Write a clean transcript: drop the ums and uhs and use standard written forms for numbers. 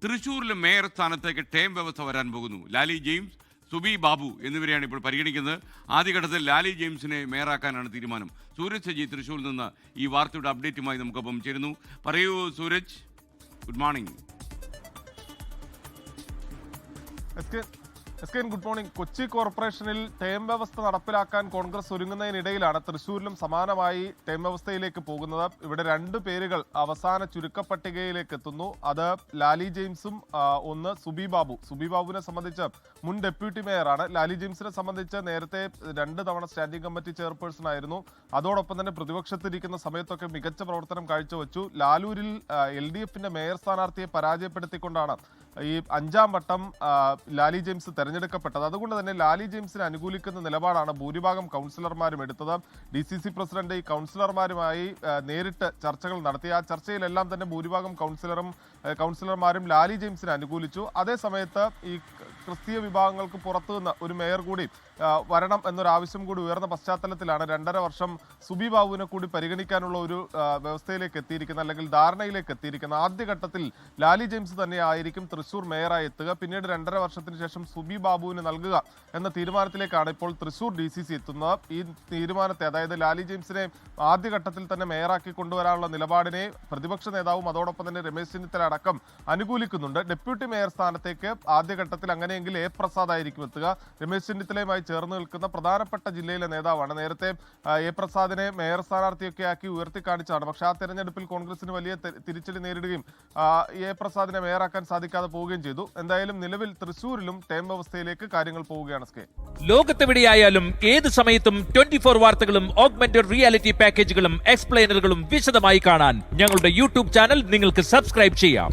തൃശ്ശൂരിലെ മേയർ സ്ഥാനത്തേക്ക് ടേം വ്യവസ്ഥ വരാൻ പോകുന്നു. ലാലി ജെയിംസ്, സുബി ബാബു എന്നിവരെയാണ് ഇപ്പോൾ പരിഗണിക്കുന്നത്. ആദ്യഘട്ടത്തിൽ ലാലി ജെയിംസിനെ മേയറാക്കാനാണ് തീരുമാനം. സൂരജ് സജി തൃശ്ശൂരിൽ നിന്ന് ഈ വാർത്തയുടെ അപ്ഡേറ്റുമായി നമുക്കൊപ്പം ചേരുന്നു. പറയൂ Suraj, good morning. Good morning. Kochi കോർപ്പറേഷനിൽ ടേം വ്യവസ്ഥ നടപ്പിലാക്കാൻ കോൺഗ്രസ് ഒരുങ്ങുന്നതിനിടയിലാണ് തൃശ്ശൂരിലും സമാനമായി ടേം വ്യവസ്ഥയിലേക്ക് പോകുന്നത്. ഇവിടെ രണ്ട് പേരുകൾ അവസാന ചുരുക്കപ്പട്ടികയിലേക്ക് എത്തുന്നു. അത് ലാലി ജെയിംസും ഒന്ന് സുബി ബാബു. സുബി ബാബുവിനെ സംബന്ധിച്ച് മുൻ ഡെപ്യൂട്ടി മേയറാണ്. ലാലി ജെയിംസിനെ സംബന്ധിച്ച് നേരത്തെ 2 തവണ സ്റ്റാൻഡിംഗ് കമ്മിറ്റി ചെയർപേഴ്സൺ ആയിരുന്നു. അതോടൊപ്പം തന്നെ പ്രതിപക്ഷത്തിരിക്കുന്ന സമയത്തൊക്കെ മികച്ച പ്രവർത്തനം കാഴ്ചവെച്ചു. ലാലൂരിൽ LDFന്റെ മേയർ സ്ഥാനാർത്ഥിയെ പരാജയപ്പെടുത്തിക്കൊണ്ടാണ് ഈ 5ാം വട്ടം ലാലി ജെയിംസ് തെരഞ്ഞെടുക്കപ്പെട്ടത്. അതുകൊണ്ട് തന്നെ ലാലി ജെയിംസിനെ അനുകൂലിക്കുന്ന നിലപാടാണ് ഭൂരിഭാഗം കൗൺസിലർമാരും എടുത്തത്. DCC പ്രസിഡന്റ് ഈ കൗൺസിലർമാരുമായി നേരിട്ട് ചർച്ചകൾ നടത്തി. ആ ചർച്ചയിലെല്ലാം തന്നെ ഭൂരിഭാഗം കൗൺസിലർമാരും ലാലി ജെയിംസിനെ അനുകൂലിച്ചു. അതേസമയത്ത് ഈ ക്രിസ്തീയ വിഭാഗങ്ങൾക്ക് പുറത്തുനിന്ന് ഒരു മേയർ കൂടി വരണം എന്നൊരാവശ്യം കൂടി ഉയർന്ന പശ്ചാത്തലത്തിലാണ് 2.5 വർഷം സുബി ബാബുവിനെ കൂടി പരിഗണിക്കാനുള്ള ഒരു വ്യവസ്ഥയിലേക്ക് എത്തിയിരിക്കുന്നത്, അല്ലെങ്കിൽ ധാരണയിലേക്ക് എത്തിയിരിക്കുന്നത്. ആദ്യഘട്ടത്തിൽ ലാലി ജെയിംസ് തന്നെ ആയിരിക്കും തൃശ്ശൂർ മേയറായി എത്തുക. പിന്നീട് 2.5 വർഷത്തിന് ശേഷം സുബി ബാബുവിന് നൽകുക എന്ന തീരുമാനത്തിലേക്കാണ് ഇപ്പോൾ തൃശ്ശൂർ DCC എത്തുന്നത്. ഈ തീരുമാനത്തെ, അതായത് ലാലി ജെയിംസിനെ ആദ്യഘട്ടത്തിൽ തന്നെ മേയറാക്കി കൊണ്ടുവരാനുള്ള നിലപാടിനെ പ്രതിപക്ഷ നേതാവും അതോടൊപ്പം തന്നെ രമേശ് ചെന്നിത്തല അടക്കം അനുകൂലിക്കുന്നുണ്ട്. ഡെപ്യൂട്ടി മേയർ സ്ഥാനത്തേക്ക് ആദ്യഘട്ടത്തിൽ അങ്ങനെയെങ്കിൽ A പ്രസാദ് ആയിരിക്കും എത്തുക. രമേശ് ചെന്നിത്തലയുമായി ചേർന്ന് നിൽക്കുന്ന പ്രധാനപ്പെട്ട ജില്ലയിലെ നേതാവാണ്. നേരത്തെ A പ്രസാദിനെ മേയർ സ്ഥാനാർത്ഥിയൊക്കെ ആക്കി ഉയർത്തിക്കാണിച്ചാണ്. പക്ഷെ ആ തെരഞ്ഞെടുപ്പിൽ കോൺഗ്രസിന് വലിയ തിരിച്ചടി നേരിടുകയും A പ്രസാദിനെ മേയറാക്കാൻ സാധിക്കാതെ പോവുകയും ചെയ്തു. എന്തായാലും നിലവിൽ തൃശ്ശൂരിലും ടേം വ്യവസ്ഥയിലേക്ക് കാര്യങ്ങൾ പോവുകയാണ്. ലോകത്തെവിടെയായാലും ഏത് സമയത്തും 24 വാർത്തകളും ഓഗ്മെന്റഡ് റിയാലിറ്റി പാക്കേജുകളും എക്സ്പ്ലെയിനറുകളും വിശദമായി കാണാൻ ഞങ്ങളുടെ YouTube ചാനൽ നിങ്ങൾക്ക് സബ്സ്ക്രൈബ് ചെയ്യാം.